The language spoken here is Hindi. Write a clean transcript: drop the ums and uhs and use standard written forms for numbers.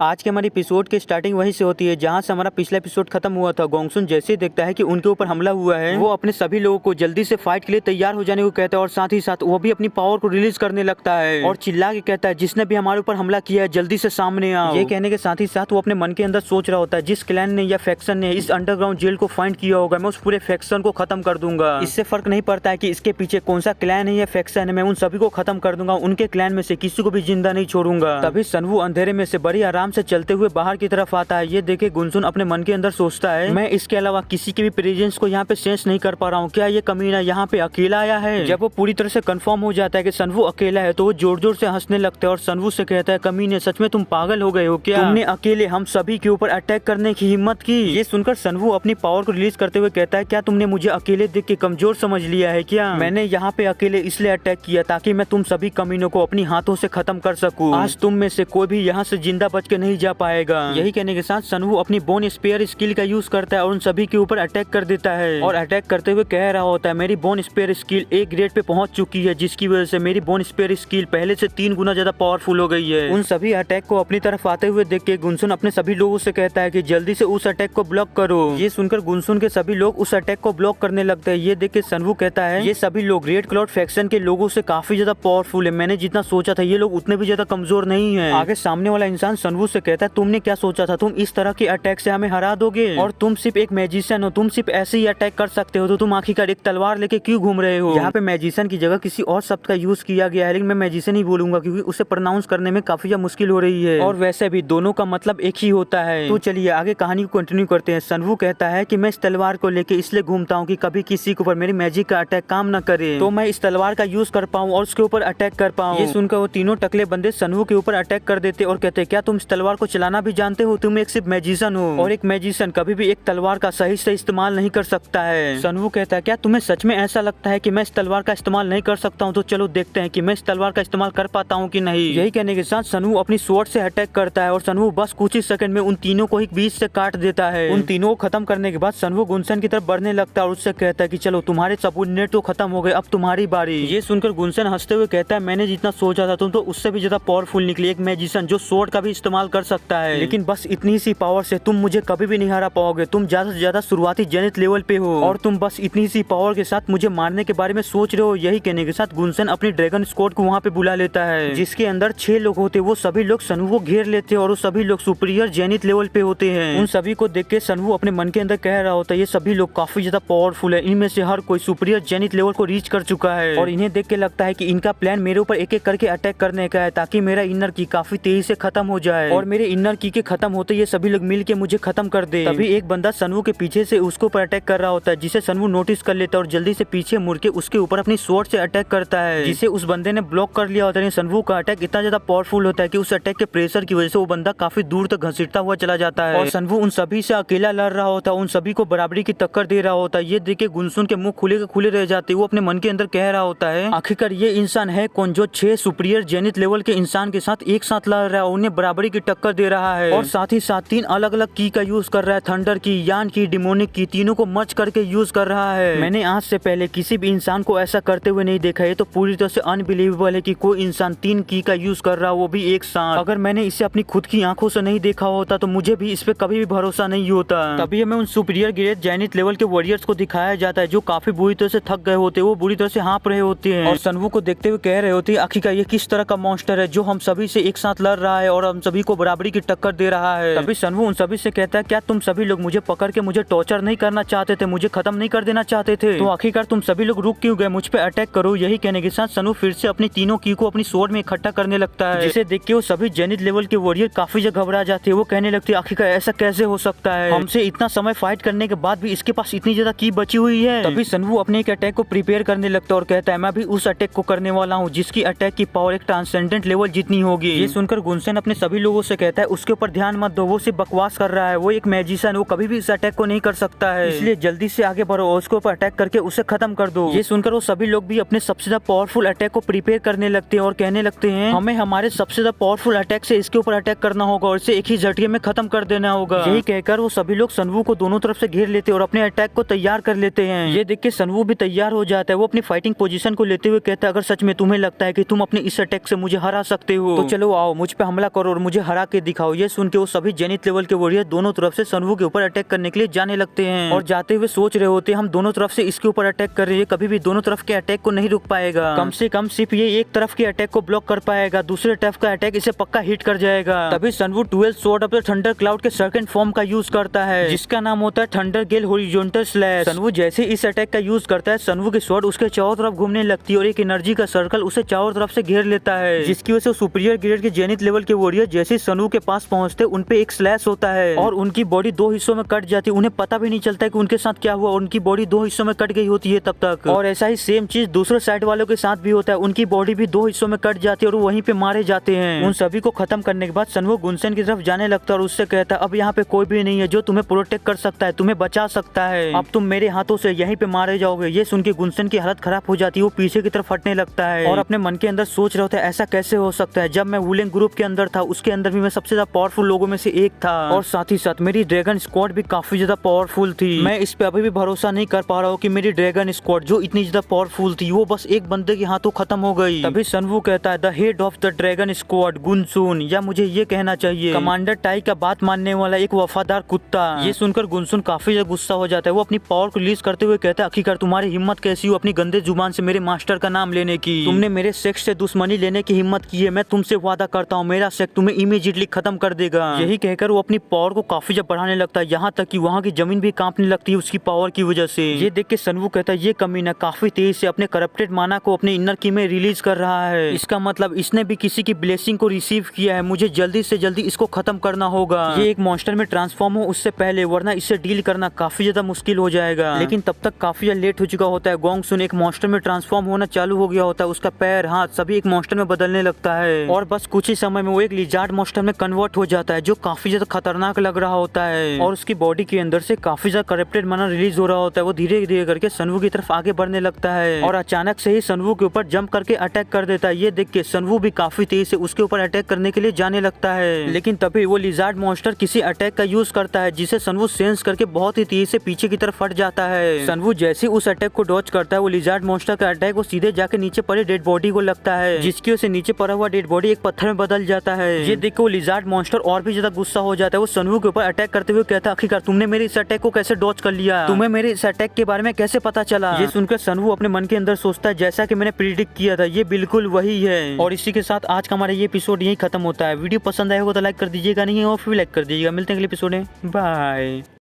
आज के हमारे एपिसोड की स्टार्टिंग वहीं से होती है जहां से हमारा पिछला एपिसोड खत्म हुआ था। गोंगसुन जैसे ही देखता है कि उनके ऊपर हमला हुआ है, वो अपने सभी लोगों को जल्दी से फाइट के लिए तैयार हो जाने को कहता है और साथ ही साथ वो भी अपनी पावर को रिलीज करने लगता है और चिल्ला के कहता है जिसने भी हमारे ऊपर हमला किया है जल्दी से सामने आओ। ये कहने के साथ ही साथ वो अपने मन के अंदर सोच रहा होता है जिस क्लैन ने या फैक्शन ने इस अंडरग्राउंड जेल को फाइंड किया होगा मैं उस पूरे फैक्शन को खत्म कर दूंगा। इससे फर्क नहीं पड़ता है कि इसके पीछे कौन सा क्लैन है या फैक्शन है, मैं उन सभी को खत्म कर दूंगा। उनके क्लैन में से किसी को भी जिंदा नहीं छोड़ूंगा। तभी सनवू अंधेरे में से बड़ी आराम से चलते हुए बाहर की तरफ आता है। ये देखे गुनसुन अपने मन के अंदर सोचता है मैं इसके अलावा किसी के भी प्रेजेंस को यहाँ पे सेंस नहीं कर पा रहा हूँ, क्या ये कमीना यहाँ पे अकेला आया है। जब वो पूरी तरह से कंफर्म हो जाता है कि सनवू अकेला है तो वो जोर जोर से हंसने लगता है और सनवू से कहता है कमीने सच में तुम पागल हो गए हो क्या, तुमने अकेले हम सभी के ऊपर अटैक करने की हिम्मत की। ये सुनकर सनवू अपनी पावर को रिलीज करते हुए कहता है क्या तुमने मुझे अकेले देख के कमजोर समझ लिया है क्या, मैंने यहाँ पे अकेले इसलिए अटैक किया ताकि मैं तुम सभी कमीनों को अपनी हाथों से खत्म कर सकूं। आज तुम में से कोई भी यहाँ से जिंदा बच के नहीं जा पाएगा। यही कहने के साथ सनवू अपनी बोन स्पेयर स्किल का यूज करता है और उन सभी के ऊपर अटैक कर देता है और अटैक करते हुए कह रहा होता है मेरी बोन स्पेयर स्किल एक ग्रेड पे पहुंच चुकी है जिसकी वजह से मेरी बोन स्पेयर स्किल पहले से 3 गुना ज्यादा पावरफुल हो गई है। उन सभी अटैक को अपनी तरफ आते हुए देख के गुनसुन अपने सभी लोगों से कहता है कि जल्दी से उस अटैक को ब्लॉक करो। ये सुनकर गुनसुन के सभी लोग उस अटैक को ब्लॉक करने लगते हैं। ये देख के सनवू कहता है ये सभी लोग रेड क्लाउड फैक्शन के लोगों से काफी ज्यादा पावरफुल है, मैंने जितना सोचा था ये लोग उतने भी ज्यादा कमजोर नहीं है। आगे सामने वाला इंसान सनवू से कहता है तुमने क्या सोचा था, तुम इस तरह के अटैक से हमें हरा दोगे और तुम सिर्फ एक मैजिशियन हो, तुम सिर्फ ऐसे ही अटैक कर सकते हो तो तुम आखिरकार एक तलवार लेके क्यों घूम रहे हो। यहाँ पे मैजिशियन की जगह किसी और शब्द का यूज किया गया है लेकिन मैं मैजिशियन ही बोलूंगा क्योंकि उसे प्रोनाउंस करने में काफी ज्यादा मुश्किल हो रही है और वैसे भी दोनों का मतलब एक ही होता है। तो चलिए आगे कहानी को कंटिन्यू करते हैं। सनवू कहता है कि मैं इस तलवार को लेके इसलिए घूमता हूँ कि कभी किसी के ऊपर मेरी मैजिक का अटैक काम न करे तो मैं इस तलवार का यूज कर पाऊँ और उसके ऊपर अटैक कर पाऊँ। ये सुनकर वो तीनों टकले बंदे सनवू के ऊपर अटैक कर देते और कहते क्या तुम इस तलवार को चलाना भी जानते हो, तुम एक सिर्फ मैजिशियन हो और एक मैजिशियन कभी भी एक तलवार का सही से इस्तेमाल नहीं कर सकता है। सनवू कहता है क्या तुम्हें सच में ऐसा लगता है कि मैं इस तलवार का इस्तेमाल नहीं कर सकता हूँ, तो चलो देखते हैं कि मैं इस तलवार का इस्तेमाल कर पाता हूँ कि नहीं। यही कहने के साथ सनवू अपनी स्वॉर्ड से अटैक करता है और सनवू बस कुछ ही सेकंड में उन तीनों को ही बीच से काट देता है। उन तीनों को खत्म करने के बाद सनवू गुनसन की तरफ बढ़ने लगता है और उससे कहता है कि चलो तुम्हारे सबऑर्डिनेट तो खत्म हो गए, अब तुम्हारी बारी। ये सुनकर गुनसन हंसते हुए कहता है मैंने जितना सोचा था तुम तो उससे भी ज्यादा पावरफुल निकली, एक मैजिशियन जो स्वॉर्ड का भी इस्तेमाल कर सकता है, लेकिन बस इतनी सी पावर से तुम मुझे कभी भी नहीं हरा पाओगे। तुम ज्यादा से ज्यादा शुरुआती जेनिथ लेवल पे हो और तुम बस इतनी सी पावर के साथ मुझे मारने के बारे में सोच रहे हो। यही कहने के साथ गुनसन अपनी ड्रैगन स्क्वाड को वहाँ पे बुला लेता है जिसके अंदर 6 लोग होते। वो सभी लोग सनवू को घेर लेते हैं और वो सभी लोग सुपीरियर जेनिथ लेवल पे होते हैं। उन सभी को देख के सनवू अपने मन के अंदर कह रहा होता है ये सभी लोग काफी ज्यादा पावरफुल है, इनमें से हर कोई सुपीरियर जेनिथ लेवल को रीच कर चुका है और इन्हें देख के लगता है कि इनका प्लान मेरे ऊपर एक एक करके अटैक करने का है ताकि मेरा इनर की काफी तेजी से खत्म हो जाए और मेरे इनर की के खत्म होते ये सभी लोग मिल के मुझे खत्म कर दे। तभी एक बंदा सनवू के पीछे से उसको ऊपर अटैक कर रहा होता है जिसे सनवू नोटिस कर लेता है और जल्दी से पीछे मुड़ के उसके ऊपर अपनी स्वॉर्ड से अटैक करता है जिसे उस बंदे ने ब्लॉक कर लिया होता है। सनवू का अटैक इतना ज्यादा पावरफुल होता है कि उस अटैक के प्रेशर की वजह से वो बंदा काफी दूर तक घसीटता हुआ चला जाता है और सनवू उन सभी से अकेला लड़ रहा होता है, उन सभी को बराबरी की टक्कर दे रहा होता है। ये देख के गुनसुन के मुंह खुले के खुले रह जाते। वो अपने मन के अंदर कह रहा होता है आखिरकार ये इंसान है कौन जो 6 सुपीरियर जेनिथ लेवल के इंसान के साथ एक साथ लड़ रहा है, उन्हें बराबरी की टक्कर दे रहा है और साथ ही साथ 3 अलग अलग की का यूज कर रहा है, थंडर की, यान की, डिमोनिक की, तीनों को मर्ज करके यूज कर रहा है। मैंने आज से पहले किसी भी इंसान को ऐसा करते हुए नहीं देखा। ये तो पूरी तरह से अनबिलीवेबल है कि कोई इंसान 3 की का यूज कर रहा है वो भी एक साथ। अगर मैंने इसे अपनी खुद की आंखों से नहीं देखा होता तो मुझे भी इस पे कभी भी भरोसा नहीं होता। तभी हमें उन सुपीरियर ग्रेड जेनिथ लेवल के वॉरियर्स को दिखाया जाता है जो काफी बुरी तरह से थक गए होते हैं, वो बुरी तरह से हाँप रहे होते हैं और सनवू को देखते हुए कह रहे होते हैं आखिरकार ये किस तरह का मॉन्स्टर है जो हम सभी से एक साथ लड़ रहा है और हम सभी को बराबरी की टक्कर दे रहा है। तभी सनवू उन सभी से कहता है क्या तुम सभी लोग मुझे पकड़ के मुझे टॉर्चर नहीं करना चाहते थे, मुझे खत्म नहीं कर देना चाहते थे, तो आखिरकार तुम सभी लोग रुक क्यों गए, मुझ पे अटैक करो। यही कहने के साथ सनवू फिर से अपनी तीनों की को अपनी स्वॉर्ड में इकट्ठा करने लगता है जिसे देख के वो सभी जेनिथ लेवल के वॉरियर काफी ज्यादा घबरा जाते हैं। वो कहने लगते आखिरकार ऐसा कैसे हो सकता है, हमसे इतना समय फाइट करने के बाद भी इसके पास इतनी ज्यादा की बची हुई है। तभी सनवू अपने एक अटैक को प्रिपेयर करने लगता है और कहता है मैं भी उस अटैक को करने वाला हूँ जिसकी अटैक की पावर एक ट्रांसेंडेंट लेवल जितनी होगी। ये सुनकर गुनसन अपने सभी लोगों से कहता है उसके ऊपर ध्यान मत दो, वो सिर्फ बकवास कर रहा है, वो एक मैजिशियन, वो कभी भी इस अटैक को नहीं कर सकता है, इसलिए जल्दी से आगे बढ़ो और उसके ऊपर अटैक करके उसे खत्म कर दो। ये सुनकर वो सभी लोग भी अपने सबसे ज्यादा पावरफुल अटैक को प्रिपेयर करने लगते हैं और कहने लगते हैं हमें हमारे सबसे ज्यादा पावरफुल अटैक से इसके ऊपर अटैक करना होगा और इसे एक ही झटके में खत्म कर देना होगा। यही कहकर वो सभी लोग सनवू को दोनों तरफ से घेर लेते हैं और अपने अटैक को तैयार कर लेते हैं। ये देख के सनवू भी तैयार हो जाता है। वो अपनी फाइटिंग पोजीशन को लेते हुए कहता है अगर सच में तुम्हें लगता है कि तुम अपने इस अटैक से मुझे हरा सकते हो तो चलो आओ मुझ पे हमला करो और मुझे हरा के दिखाओ। ये सुन के वो सभी जेनिथ लेवल के वॉरियर दोनों तरफ से सनवू के ऊपर अटैक करने के लिए जाने लगते हैं और जाते हुए सोच रहे होते हैं हम दोनों तरफ से इसके ऊपर अटैक कर रहे हैं, कभी भी दोनों तरफ के अटैक को नहीं रुक पाएगा। कम से कम सिर्फ ये एक तरफ के अटैक को ब्लॉक कर पाएगा, दूसरे तरफ का अटैक इसे पक्का हिट कर जाएगा। तभी सनवू 12 sword of the thunder cloud के सेकंड फॉर्म का यूज करता है जिसका नाम होता है थंडर गेल हॉरिजॉन्टल स्लैश। सनवू जैसे इस अटैक का यूज करता है, सनवू की स्वॉर्ड उसके चारों तरफ घूमने लगती है और एक एनर्जी का सर्कल उसे चारों तरफ से घेर लेता है, जिसकी वजह से सुपीरियर ग्रेड के जेनिथ लेवल के वॉरियर जैसे सनवू के पास पहुंचते उनपे एक स्लैश होता है और उनकी बॉडी दो हिस्सों में कट जाती है। उन्हें पता भी नहीं चलता है कि उनके साथ क्या हुआ, उनकी बॉडी दो हिस्सों में कट गई होती है तब तक। और ऐसा ही सेम चीज दूसरे साइड वालों के साथ भी होता है, उनकी बॉडी भी दो हिस्सों में कट जाती है और वहीं पे मारे जाते हैं। उन सभी को खत्म करने के बाद सनवू गुनसेन की तरफ जाने लगता है और उससे कहता है अब यहाँ पे कोई भी नहीं है जो तुम्हें प्रोटेक्ट कर सकता है, तुम्हें बचा सकता है, अब तुम मेरे हाथों से यहीं पे मारे जाओगे। ये सुन के गुनसेन की हालत खराब हो जाती है, वो पीछे की तरफ हटने लगता है और अपने मन के अंदर सोच रहा होता है ऐसा कैसे हो सकता है, जब मैं वुलिंग ग्रुप के अंदर था उसके अंदर भी मैं सबसे ज्यादा पावरफुल लोगों में से एक था और साथ ही साथ मेरी ड्रैगन स्क्वाड भी काफी ज्यादा पावरफुल थी। मैं इस पे अभी भी भरोसा नहीं कर पा रहा हूँ कि मेरी ड्रैगन स्क्वाड जो इतनी ज्यादा पावरफुल थी वो बस एक बंदे के हाथों खत्म हो गई। तभी सनवू कहता है the head of the dragon squad Gunsun, या मुझे ये कहना चाहिए कमांडर टाई का बात मानने वाला एक वफादार कुत्ता। ये सुनकर गुनसुन काफी ज्यादा गुस्सा हो जाता है, वो अपनी पावर को रिलीज करते हुए कहता है आखिरकार तुम्हारी हिम्मत कैसी हो अपनी गंदे जुबान से मेरे मास्टर का नाम लेने की, तुमने मेरे सेक्स से दुश्मनी लेने की हिम्मत की है, मैं तुमसे वादा करता हूँ मेरा सेक्स तुम्हें इमीडिएटली खत्म कर देगा। यही कहकर वो अपनी पावर को काफी ज्यादा बढ़ाने लगता है, यहाँ तक कि वहाँ की जमीन भी कांपने लगती है उसकी पावर की वजह से। ये देख के सनवू कहता है ये कमीना काफी तेज से अपने करप्टेड माना को अपने इनर की में रिलीज कर रहा है, इसका मतलब इसने भी किसी की ब्लेसिंग को रिसीव किया है, मुझे जल्दी से जल्दी इसको खत्म करना होगा। ये एक मॉन्स्टर में ट्रांसफॉर्म हो उससे पहले, वरना इससे डील करना काफी ज्यादा मुश्किल हो जाएगा। लेकिन तब तक काफी ज्यादा लेट हो चुका होता है। गोंगसुन एक मॉन्स्टर में ट्रांसफॉर्म होना चालू हो गया होता है, उसका पैर हाथ सभी एक मॉन्स्टर में बदलने लगता है और बस कुछ ही समय में वो एक लिजार्ड मॉन्स्टर में कन्वर्ट हो जाता है जो काफी ज्यादा खतरनाक लग रहा होता है और उसकी बॉडी के अंदर से काफी ज्यादा करप्टेड माना रिलीज हो रहा होता है। वो धीरे धीरे करके सनवू की तरफ आगे बढ़ने लगता है और अचानक से ही सनवू के ऊपर जंप करके अटैक कर देता है। ये देख के सनवू भी काफी तेज से उसके ऊपर अटैक करने के लिए जाने लगता है, लेकिन तभी वो लिजार्ड मॉन्स्टर किसी अटैक का यूज करता है जिसे सनवू सेंस करके बहुत ही तेज से पीछे की तरफ हट जाता है। सनवू जैसे उस अटैक को डॉज करता है, वो लिजार्ड मॉन्स्टर का अटैक वो सीधे जाके नीचे पड़े डेड बॉडी को लगता है, जिसकी वजह से नीचे पड़ा हुआ डेड बॉडी एक पत्थर में बदल जाता है। ये देख के वो लिजार्ड मॉन्स्टर और भी ज्यादा गुस्सा हो जाता है, वो सनवू के ऊपर अटैक करते हुए कहता है आखिरकार तुमने मेरे इस अटैक को कैसे डॉज कर लिया, तुम्हें मेरे इस अटैक के बारे में कैसे पता चला। ये सुनकर सनवू अपने मन के अंदर सोचता है जैसा कि मैंने प्रिडिक्ट किया था ये बिल्कुल वही है। और इसी के साथ आज का हमारा ये एपिसोड यही खत्म होता है। वीडियो पसंद आया होगा तो लाइक कर दीजिएगा, नहीं और फिर लाइक कर दीजिएगा। मिलते हैं अगले एपिसोड में, बाय।